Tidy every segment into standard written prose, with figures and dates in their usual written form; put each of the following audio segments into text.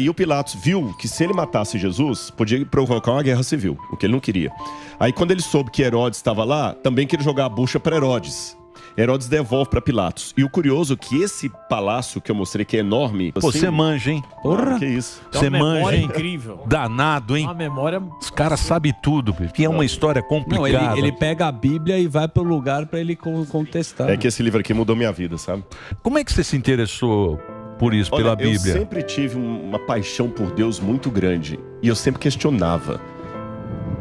E o Pilatos viu que se ele matasse Jesus, podia provocar uma guerra civil, o que ele não queria. Aí quando ele soube que Herodes estava lá, também queria jogar a bucha para Herodes. Herodes devolve para Pilatos. E o curioso é que esse palácio que eu mostrei, que é enorme... Pô, você manja, hein? Porra! Que isso? Você manja, hein? Incrível. Danado, hein? Uma memória... Os caras sabem tudo, que é uma história complicada. Não, ele pega a Bíblia e vai pro lugar para ele contestar. É que esse livro aqui mudou minha vida, sabe? Como é que você se interessou por isso, pela Bíblia? Eu sempre tive uma paixão por Deus muito grande. E eu sempre questionava.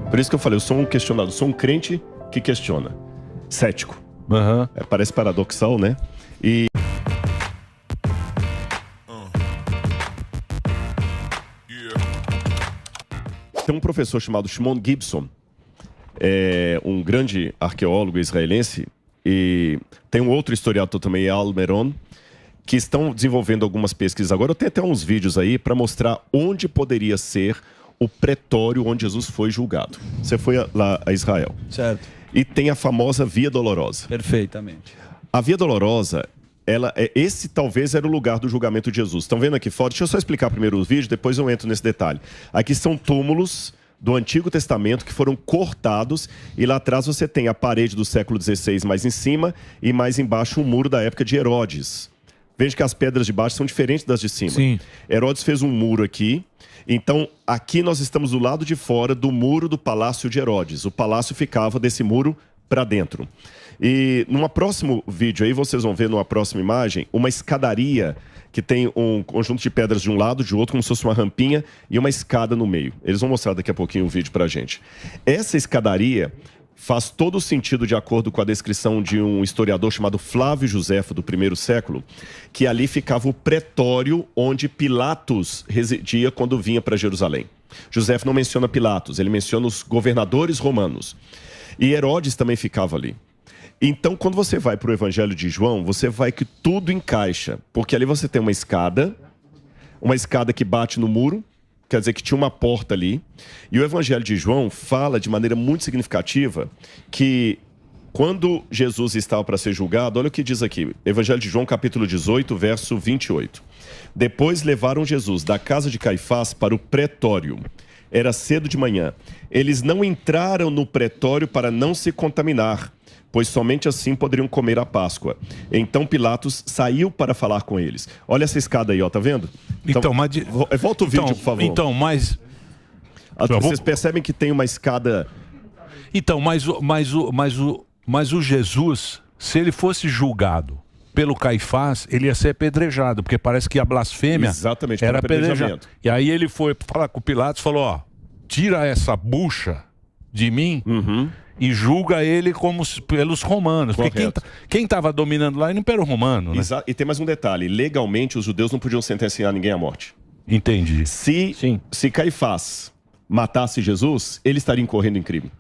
Por isso que eu falei, eu sou um questionador, sou um crente que questiona. Cético. Uhum. Parece paradoxal, né? E... Tem um professor chamado Shimon Gibson, um grande arqueólogo israelense, e tem um outro historiador também, Al Meron, que estão desenvolvendo algumas pesquisas agora. Eu tenho até uns vídeos aí para mostrar onde poderia ser o pretório onde Jesus foi julgado. Você foi lá a Israel. Certo. E tem a famosa Via Dolorosa. Perfeitamente. A Via Dolorosa, esse talvez era o lugar do julgamento de Jesus. Estão vendo aqui fora? Deixa eu só explicar primeiro o vídeo, depois eu entro nesse detalhe. Aqui são túmulos do Antigo Testamento que foram cortados e lá atrás você tem a parede do século XVI mais em cima e mais embaixo um muro da época de Herodes. Veja que as pedras de baixo são diferentes das de cima. Sim. Herodes fez um muro aqui. Então, aqui nós estamos do lado de fora do muro do Palácio de Herodes. O palácio ficava desse muro para dentro. E num próximo vídeo aí, vocês vão ver numa próxima imagem, uma escadaria que tem um conjunto de pedras de um lado, de outro, como se fosse uma rampinha e uma escada no meio. Eles vão mostrar daqui a pouquinho o vídeo pra gente. Essa escadaria faz todo o sentido de acordo com a descrição de um historiador chamado Flávio Josefo, do primeiro século, que ali ficava o pretório onde Pilatos residia quando vinha para Jerusalém. Josefo não menciona Pilatos, ele menciona os governadores romanos. E Herodes também ficava ali. Então, quando você vai para o Evangelho de João, você vai que tudo encaixa, porque ali você tem uma escada que bate no muro, quer dizer que tinha uma porta ali. E o Evangelho de João fala de maneira muito significativa que quando Jesus estava para ser julgado, olha o que diz aqui, Evangelho de João, capítulo 18, verso 28. Depois levaram Jesus da casa de Caifás para o pretório. Era cedo de manhã. Eles não entraram no pretório para não se contaminar, pois somente assim poderiam comer a Páscoa. Então Pilatos saiu para falar com eles. Olha essa escada aí, ó, tá vendo? Então, mas... Volta o vídeo, por favor. Então, mas... Vocês percebem que tem uma escada... Então, mas o Jesus, se ele fosse julgado pelo Caifás, ele ia ser apedrejado, porque parece que a blasfêmia era apedrejamento. E aí ele foi falar com o Pilatos e falou, ó, tira essa bucha de mim... E julga ele como pelos romanos. Porque quem estava dominando lá era o Império Romano, né? E tem mais um detalhe. Legalmente, os judeus não podiam sentenciar ninguém à morte. Entendi. Se Caifás matasse Jesus, ele estaria incorrendo em crime.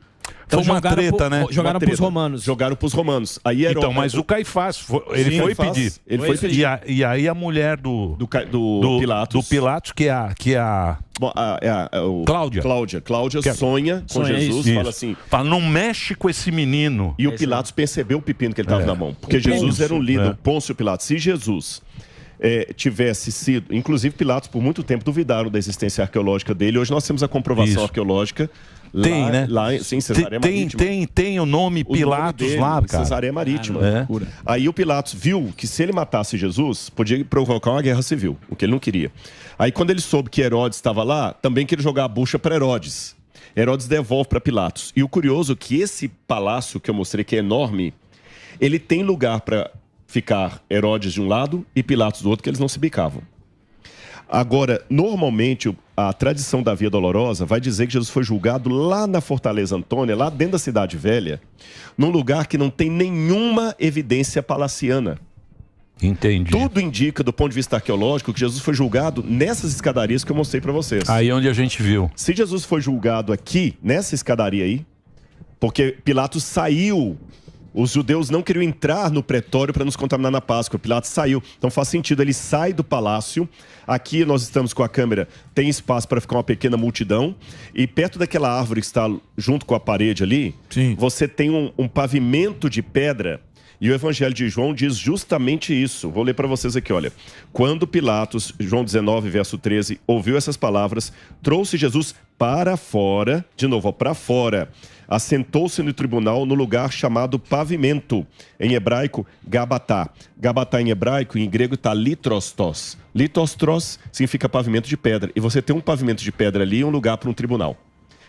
Então, foi uma treta, né? Jogaram para os romanos. Jogaram para os romanos. Aí Herodes... Então, mas o Caifás, ele foi pedir. Ele foi pedir. E aí a mulher do Pilatos, que é a Cláudia sonha com Jesus, isso. fala assim... Fala, não mexe com esse menino. E o Pilatos percebeu o pepino que ele estava na mão. Porque Jesus era um líder, Pôncio Pilatos. Se Jesus tivesse sido... Inclusive, Pilatos, por muito tempo, duvidaram da existência arqueológica dele. Hoje nós temos a comprovação arqueológica. Tem, lá, né? Sim, Cesareia Marítima. Tem o nome Pilatos nome dele, lá, cara. Cesareia Marítima. Aí o Pilatos viu que se ele matasse Jesus, podia provocar uma guerra civil, o que ele não queria. Aí quando ele soube que Herodes estava lá, também queria jogar a bucha para Herodes. Herodes devolve para Pilatos. E o curioso é que esse palácio que eu mostrei, que é enorme, ele tem lugar para ficar Herodes de um lado e Pilatos do outro, que eles não se bicavam. Agora, normalmente, a tradição da Via Dolorosa vai dizer que Jesus foi julgado lá na Fortaleza Antônia, lá dentro da Cidade Velha, num lugar que não tem nenhuma evidência palaciana. Entendi. Tudo indica, do ponto de vista arqueológico, que Jesus foi julgado nessas escadarias que eu mostrei para vocês. Aí onde a gente viu. Se Jesus foi julgado aqui, nessa escadaria aí, porque Pilatos saiu... Os judeus não queriam entrar no pretório para nos contaminar na Páscoa. Pilatos saiu. Então faz sentido, ele sai do palácio. Aqui nós estamos com a câmera, tem espaço para ficar uma pequena multidão. E perto daquela árvore que está junto com a parede ali, você tem um pavimento de pedra E o Evangelho de João diz justamente isso. Vou ler para vocês aqui, olha. Quando Pilatos, João 19, verso 13, ouviu essas palavras, trouxe Jesus para fora, de novo, para fora. Assentou-se no tribunal no lugar chamado pavimento, em hebraico, Gabatá. Gabatá em hebraico, em grego está litrostos. Litrostos significa pavimento de pedra. E você tem um pavimento de pedra ali e um lugar para um tribunal.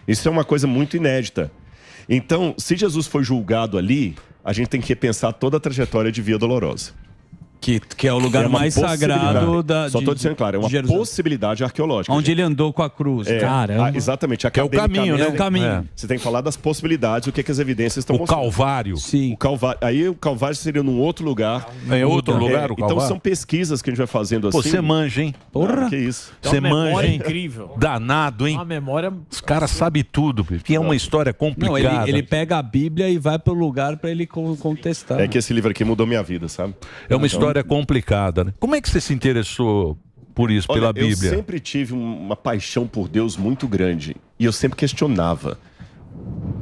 Isso é uma coisa muito inédita. Então, se Jesus foi julgado ali, a gente tem que repensar toda a trajetória de Via Dolorosa. Que é o lugar mais sagrado da... Só estou dizendo, claro, é uma possibilidade arqueológica. Onde ele andou com a cruz. Caramba. Exatamente. Que é o caminho, né? É o caminho. Você tem que falar das possibilidades, o que as evidências estão mostrando. O Calvário. Sim. O Calvário. Aí o Calvário seria num outro lugar. É outro lugar o Calvário? Então são pesquisas que a gente vai fazendo assim. Pô, você manja, hein? Porra. Que isso. Você manja, hein? Incrível. Danado, hein? Uma memória... Os caras sabem tudo, que é uma história complicada. Não, ele pega a Bíblia e vai pro lugar para ele contestar. É que esse livro aqui mudou minha vida, sabe? É uma história complicada. Né? Como é que você se interessou por isso, pela Bíblia? Eu sempre tive uma paixão por Deus muito grande. E eu sempre questionava.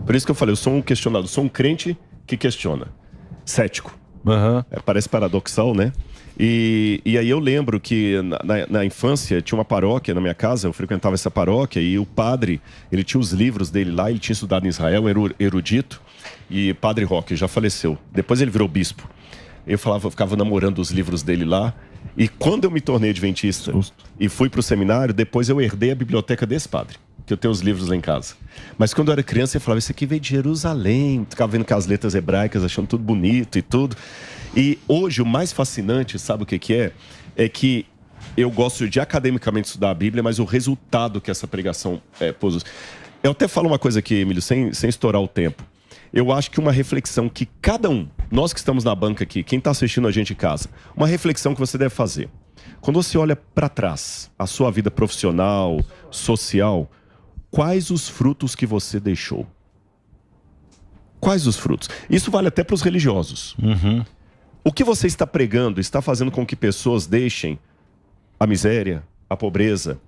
Por isso que eu falei, eu sou um questionador. Sou um crente que questiona. Cético. Uhum. Parece paradoxal, né? E aí eu lembro que na infância tinha uma paróquia na minha casa, eu frequentava essa paróquia e o padre, ele tinha os livros dele lá, ele tinha estudado em Israel, era erudito, e Padre Roque já faleceu. Depois ele virou bispo. Eu ficava namorando os livros dele lá. E quando eu me tornei adventista e fui para o seminário, depois eu herdei a biblioteca desse padre, que eu tenho os livros lá em casa. Mas quando eu era criança, eu falava, isso aqui veio de Jerusalém. Ficava vendo com as letras hebraicas, achando tudo bonito e tudo. E hoje o mais fascinante, sabe o que é? É que eu gosto de academicamente estudar a Bíblia, mas o resultado que essa pregação pôs. Eu até falo uma coisa aqui, Emílio, sem estourar o tempo. Eu acho que uma reflexão que cada um, nós que estamos na banca aqui, quem está assistindo a gente em casa, uma reflexão que você deve fazer. Quando você olha para trás, a sua vida profissional, social, quais os frutos que você deixou? Quais os frutos? Isso vale até para os religiosos. Uhum. O que você está pregando está fazendo com que pessoas deixem a miséria, a pobreza,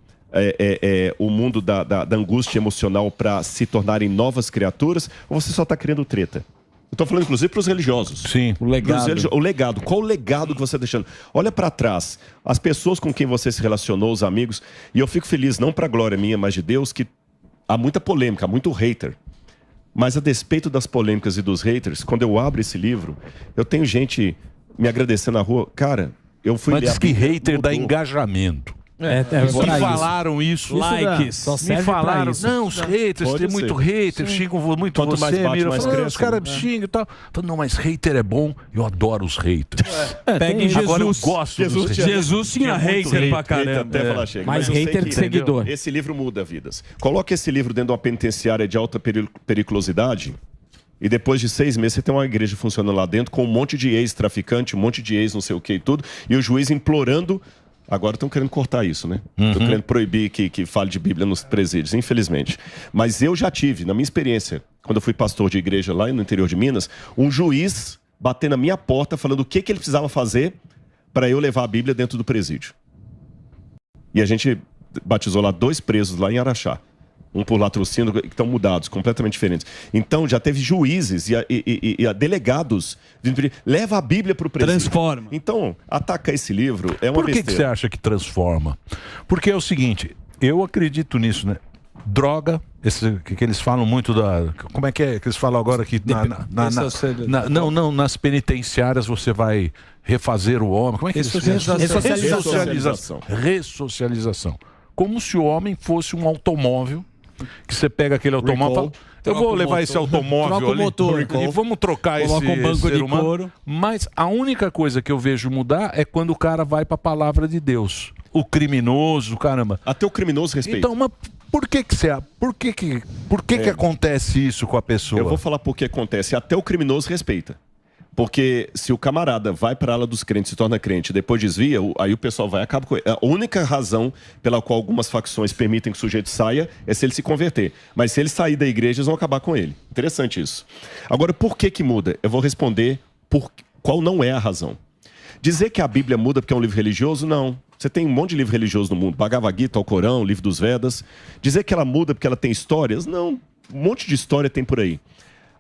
o mundo da angústia emocional para se tornarem novas criaturas, ou você só está criando treta? Eu estou falando inclusive para os religiosos. Sim. O legado. O legado. Qual o legado que você está deixando? Olha para trás. As pessoas com quem você se relacionou, os amigos. E eu fico feliz, não para a glória minha, mas de Deus, que há muita polêmica, há muito hater. Mas a despeito das polêmicas e dos haters, quando eu abro esse livro, eu tenho gente me agradecendo na rua. Cara, eu fui... Mas diz que hater dá engajamento. Me falaram isso. Likes. Me falaram, não, os haters, tem muito hater, xingam muito Quanto você, mais bate, mais cresce, os caras xingam e tal. Falei, não, mas hater é bom, eu adoro os haters. Pega em Jesus. Agora eu gosto dos haters. Jesus tinha hater pra caramba. Até falar chega. Mais hater que seguidor. Esse livro muda vidas. Coloque esse livro dentro de uma penitenciária de alta periculosidade e depois de 6 meses você tem uma igreja funcionando lá dentro com um monte de ex-traficante, um monte de ex não sei o que e tudo, e o juiz implorando. Agora estão querendo cortar isso, né? Estão querendo proibir que fale de Bíblia nos presídios, infelizmente. Mas eu já tive, na minha experiência, quando eu fui pastor de igreja lá no interior de Minas, um juiz batendo na minha porta falando o que ele precisava fazer para eu levar a Bíblia dentro do presídio. E a gente batizou lá 2 presos lá em Araxá. Um por latrocínio, que estão mudados, completamente diferentes. Então, já teve juízes e delegados vindo pedir, leva a Bíblia para o presídio. Transforma. Então, atacar esse livro é uma besteira. Por que você acha que transforma? Porque é o seguinte, eu acredito nisso, né? Droga, que eles falam muito da... Como é que eles falam agora que... nas penitenciárias você vai refazer o homem. Como é que eles falam? Ressocialização. Como se o homem fosse um automóvel, que você pega aquele automóvel... Eu vou levar esse automóvel ali e vamos trocar esse ser humano. Mas a única coisa que eu vejo mudar é quando o cara vai para a palavra de Deus. O criminoso, caramba. Até o criminoso respeita. Então, mas por que que acontece isso com a pessoa? Eu vou falar por que acontece. Até o criminoso respeita. Porque se o camarada vai para a ala dos crentes, se torna crente, depois desvia, aí o pessoal vai e acaba com ele. A única razão pela qual algumas facções permitem que o sujeito saia é se ele se converter. Mas se ele sair da igreja, eles vão acabar com ele. Interessante isso. Agora, por que muda? Eu vou responder por qual não é a razão. Dizer que a Bíblia muda porque é um livro religioso, não. Você tem um monte de livro religioso no mundo. Bhagavad Gita, o Corão, o livro dos Vedas. Dizer que ela muda porque ela tem histórias, não. Um monte de história tem por aí.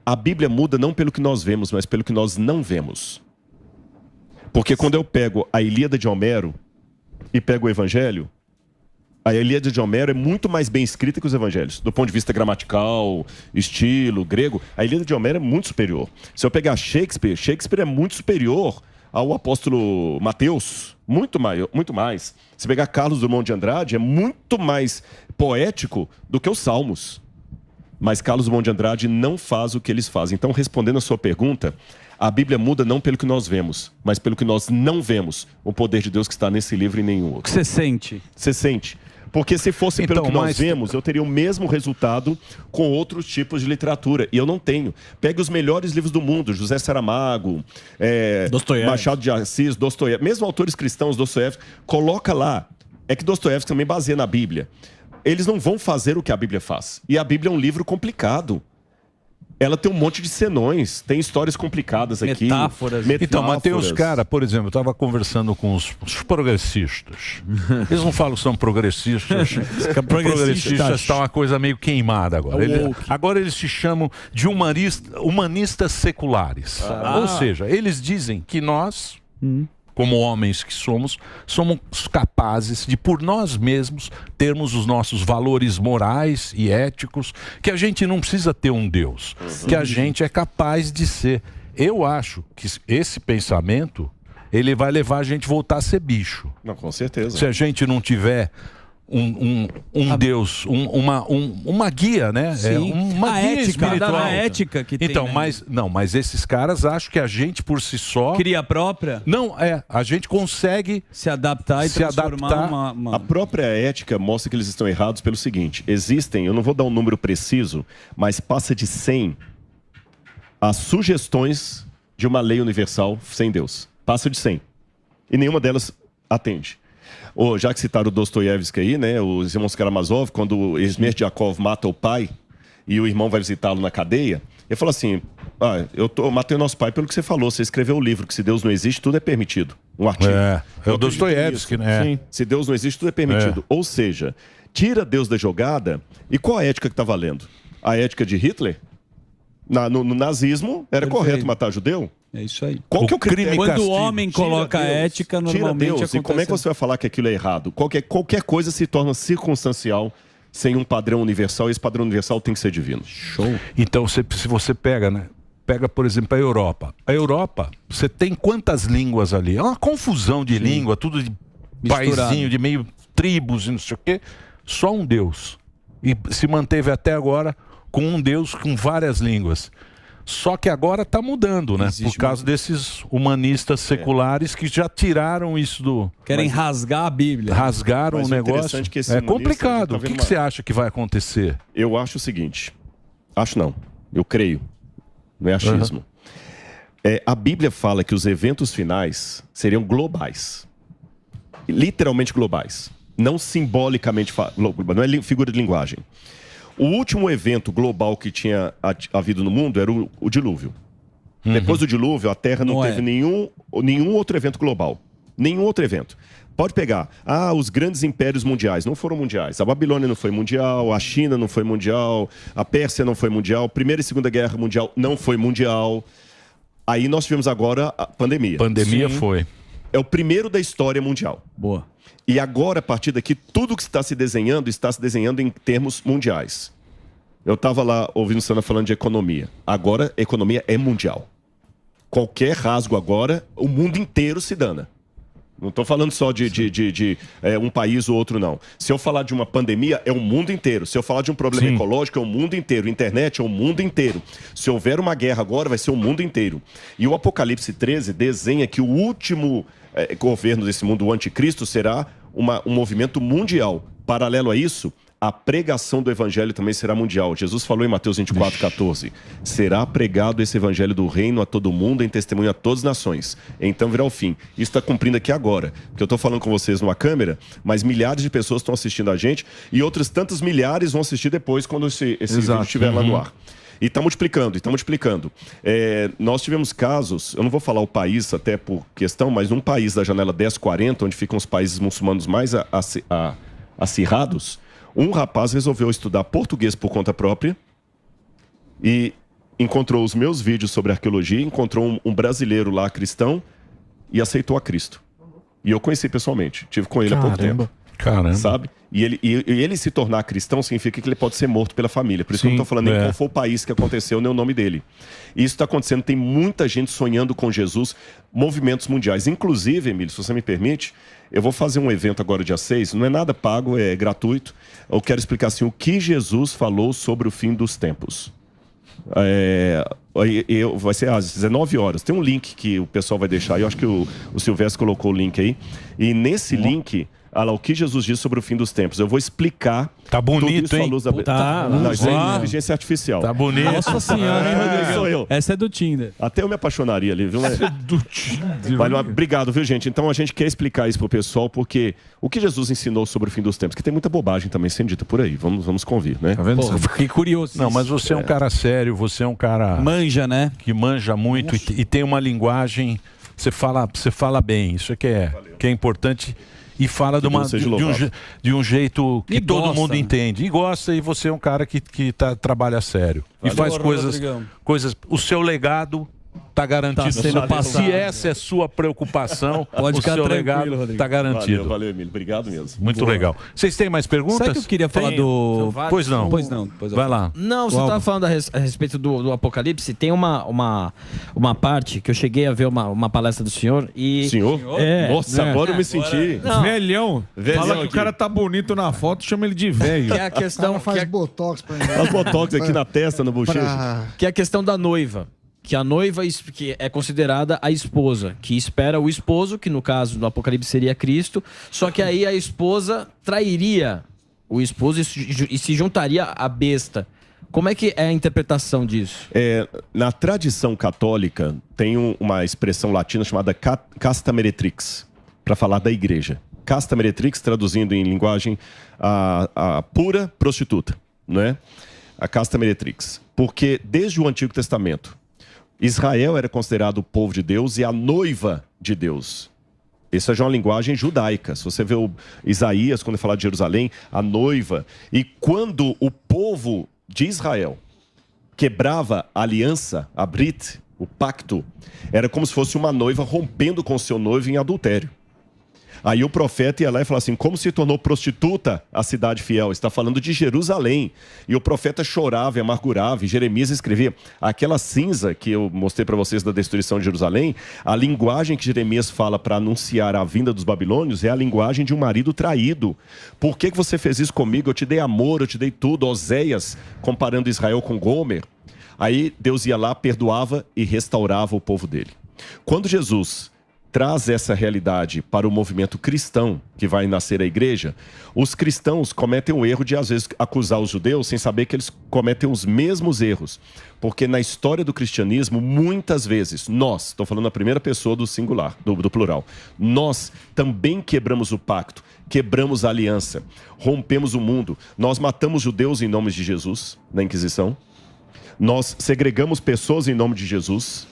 A Bíblia muda não pelo que nós vemos, mas pelo que nós não vemos. Porque quando eu pego a Ilíada de Homero e pego o Evangelho, a Ilíada de Homero é muito mais bem escrita que os Evangelhos. Do ponto de vista gramatical, estilo, grego, a Ilíada de Homero é muito superior. Se eu pegar Shakespeare, Shakespeare é muito superior ao apóstolo Mateus, muito mais. Se pegar Carlos Drummond de Andrade, é muito mais poético do que os Salmos. Mas Carlos Drummond de Andrade não faz o que eles fazem. Então, respondendo a sua pergunta, a Bíblia muda não pelo que nós vemos, mas pelo que nós não vemos. O poder de Deus que está nesse livro e nenhum outro. O que você sente? Você sente. Porque se fosse pelo que nós vemos, eu teria o mesmo resultado com outros tipos de literatura. E eu não tenho. Pegue os melhores livros do mundo, José Saramago, Machado de Assis, Dostoiévski, mesmo autores cristãos, Dostoiévski, coloca lá. É que Dostoiévski também baseia na Bíblia. Eles não vão fazer o que a Bíblia faz. E a Bíblia é um livro complicado. Ela tem um monte de senões, tem histórias complicadas aqui. Metáforas. Então, mas tem os caras, por exemplo, eu estava conversando com os progressistas. Eles não falam que são progressistas. Progressistas está uma coisa meio queimada agora. Agora eles se chamam de humanistas seculares. Ou seja, eles dizem que nós... como homens que somos capazes de, por nós mesmos, termos os nossos valores morais e éticos, que a gente não precisa ter um Deus, que a gente é capaz de ser. Eu acho que esse pensamento, ele vai levar a gente a voltar a ser bicho. Não, com certeza. Se a gente não tiver Deus, uma guia, né? Uma guia ética, espiritual. A ética que então, tem, né? mas esses caras acham que a gente por si só... Cria a própria? Não, a gente consegue se adaptar e transformar uma... A própria ética mostra que eles estão errados pelo seguinte, existem, eu não vou dar um número preciso, mas passa de 100 as sugestões de uma lei universal sem Deus. Passa de 100. E nenhuma delas atende. Já que citaram o Dostoiévski aí, né? Os irmãos Karamazov, quando o Smerdyakov mata o pai e o irmão vai visitá-lo na cadeia, ele fala assim, eu matei o nosso pai pelo que você falou, você escreveu o livro, que se Deus não existe, tudo é permitido. Um artigo. É o Dostoiévski, né? Sim. Se Deus não existe, tudo é permitido. Ou seja, tira Deus da jogada, e qual a ética que está valendo? A ética de Hitler? No nazismo, era correto matar judeu? É isso aí. Qual que é o critério? Quando o homem coloca a ética, normalmente Deus, acontece... E como é que você vai falar que aquilo é errado? Qualquer coisa se torna circunstancial sem um padrão universal, e esse padrão universal tem que ser divino. Show. Então, se você pega, né? Pega, por exemplo, a Europa. A Europa, você tem quantas línguas ali? É uma confusão de língua, tudo de paizinho, de meio tribos e não sei o quê. Só um Deus. E se manteve até agora com um Deus com várias línguas. Só que agora está mudando, né? Por causa desses humanistas seculares que já tiraram isso do... Querem rasgar a Bíblia. Rasgaram o negócio. É complicado. O que você acha que vai acontecer? Eu acho o seguinte. Acho não. Eu creio. Não é achismo. A Bíblia fala que os eventos finais seriam globais. Literalmente globais. Não simbolicamente... Não é figura de linguagem. O último evento global que tinha havido no mundo era o dilúvio. Depois do dilúvio, a Terra não teve nenhum outro evento global. Nenhum outro evento. Pode pegar. Os grandes impérios mundiais não foram mundiais. A Babilônia não foi mundial, a China não foi mundial, a Pérsia não foi mundial, Primeira e Segunda Guerra Mundial não foi mundial. Aí nós tivemos agora a pandemia. Pandemia foi. É o primeiro da história mundial. Boa. E agora, a partir daqui, tudo que está se desenhando em termos mundiais. Eu estava lá ouvindo Sandra falando de economia. Agora, a economia é mundial. Qualquer rasgo agora, o mundo inteiro se dana. Não estou falando só de um país ou outro, não. Se eu falar de uma pandemia, é o mundo inteiro. Se eu falar de um problema ecológico, é o mundo inteiro. Internet é o mundo inteiro. Se houver uma guerra agora, vai ser o mundo inteiro. E o Apocalipse 13 desenha que o último governo desse mundo, o anticristo, será um movimento mundial. Paralelo a isso, a pregação do evangelho também será mundial. Jesus falou em Mateus 24:14. Será pregado esse evangelho do reino a todo mundo, em testemunho a todas as nações. Então virá o fim. Isso está cumprindo aqui agora. Porque eu estou falando com vocês numa câmera, mas milhares de pessoas estão assistindo a gente e outras tantas milhares vão assistir depois quando esse vídeo estiver lá no ar. E está multiplicando, nós tivemos casos, eu não vou falar o país até por questão, mas num país da janela 1040, onde ficam os países muçulmanos mais acirrados, um rapaz resolveu estudar português por conta própria e encontrou os meus vídeos sobre arqueologia, encontrou um brasileiro lá cristão e aceitou a Cristo. E eu conheci pessoalmente, tive com ele há pouco tempo. Caramba. Sabe? E ele se tornar cristão significa que ele pode ser morto pela família. Por isso que eu não estou falando nem qual foi o país que aconteceu, nem o nome dele. E isso está acontecendo, tem muita gente sonhando com Jesus, movimentos mundiais. Inclusive, Emílio, se você me permite, eu vou fazer um evento agora dia 6, não é nada pago, é gratuito. Eu quero explicar assim, o que Jesus falou sobre o fim dos tempos. Vai ser às 19 horas. Tem um link que o pessoal vai deixar, eu acho que o Silvestre colocou o link aí. E nesse link... o que Jesus disse sobre o fim dos tempos. Eu vou explicar. Tá bonito, hein? Isso é inteligência artificial. Tá bonito. Nossa senhora, hein, Rodrigo? Sou eu. Essa é do Tinder. Até eu me apaixonaria ali, viu? Essa é do Tinder. Obrigado, viu, gente? Então a gente quer explicar isso pro pessoal, porque o que Jesus ensinou sobre o fim dos tempos, que tem muita bobagem também sendo dita por aí. Vamos convir, né? Tá vendo? Fiquei curioso. Não, mas você é um cara sério, você é um cara... Manja, né? Que manja muito e tem uma linguagem... Você fala bem, isso que é importante... E fala de um jeito que todo mundo entende. E gosta, e você é um cara que trabalha sério. E faz coisas. O seu legado está garantido. Tá sendo passado. Se essa é sua preocupação, pode o ficar seu tranquilo, legado está garantido. Valeu, Emílio. Obrigado mesmo. Muito legal. Vocês têm mais perguntas? Sabe que eu queria falar do... Pois não. Vai lá. Não, você estava falando a respeito do Apocalipse. Tem uma parte que eu cheguei a ver uma palestra do senhor e... Senhor? Nossa, agora eu me senti... Velhão. Fala que o cara tá bonito na foto, chama ele de velho. Que é a questão... Faz botox pra mim. Faz botox aqui na testa, no bochecho. Que é a questão da noiva. Que a noiva que é considerada a esposa, que espera o esposo, que no caso do Apocalipse seria Cristo, só que aí a esposa trairia o esposo e se juntaria à besta. Como é que é a interpretação disso? Na tradição católica, tem uma expressão latina chamada casta meretrix, para falar da igreja. Casta meretrix, traduzindo em linguagem, a pura prostituta, não é? A casta meretrix. Porque desde o Antigo Testamento, Israel era considerado o povo de Deus e a noiva de Deus. Essa já é uma linguagem judaica. Se você vê o Isaías, quando ele fala de Jerusalém, a noiva. E quando o povo de Israel quebrava a aliança, a Brit, o pacto, era como se fosse uma noiva rompendo com seu noivo em adultério. Aí o profeta ia lá e falava assim, como se tornou prostituta a cidade fiel? Está falando de Jerusalém. E o profeta chorava e amargurava, e Jeremias escrevia, aquela cinza que eu mostrei para vocês da destruição de Jerusalém, a linguagem que Jeremias fala para anunciar a vinda dos babilônios é a linguagem de um marido traído. Por que você fez isso comigo? Eu te dei amor, eu te dei tudo. Oséias, comparando Israel com Gomer. Aí Deus ia lá, perdoava e restaurava o povo dele. Quando Jesus traz essa realidade para o movimento cristão que vai nascer a igreja, os cristãos cometem o erro de, às vezes, acusar os judeus sem saber que eles cometem os mesmos erros. Porque na história do cristianismo, muitas vezes, nós, estou falando na primeira pessoa do singular, do plural, nós também quebramos o pacto, quebramos a aliança, rompemos o mundo. Nós matamos judeus em nome de Jesus, na Inquisição. Nós segregamos pessoas em nome de Jesus.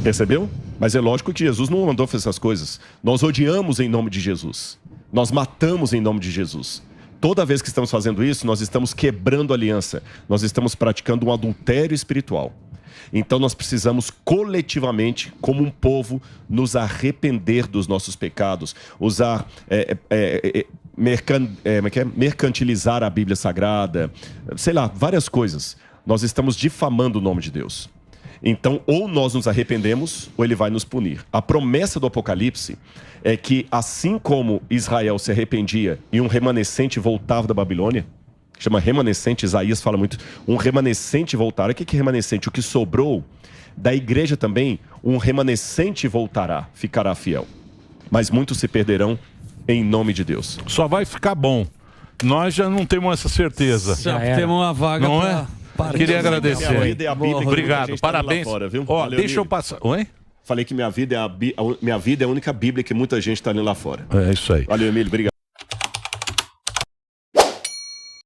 Percebeu? Mas é lógico que Jesus não mandou fazer essas coisas. Nós odiamos em nome de Jesus. Nós matamos em nome de Jesus. Toda vez que estamos fazendo isso, nós estamos quebrando a aliança. Nós estamos praticando um adultério espiritual. Então nós precisamos coletivamente, como um povo, nos arrepender dos nossos pecados. Usar... mercantilizar a Bíblia Sagrada. Sei lá, várias coisas. Nós estamos difamando o nome de Deus. Então, ou nós nos arrependemos, ou ele vai nos punir. A promessa do Apocalipse é que, assim como Israel se arrependia e um remanescente voltava da Babilônia, que chama remanescente, Isaías fala muito, um remanescente voltará. O que é remanescente? O que sobrou da igreja também, um remanescente voltará, ficará fiel. Mas muitos se perderão em nome de Deus. Só vai ficar bom. Nós já não temos essa certeza. Já temos uma vaga não é? Queria agradecer. Minha vida é a Bíblia. Obrigado, parabéns. Fora, viu? Ó, Valeu, deixa eu passar. Oi? Falei que minha vida é a única Bíblia que muita gente está lendo lá fora. É isso aí. Valeu, Emílio. Obrigado.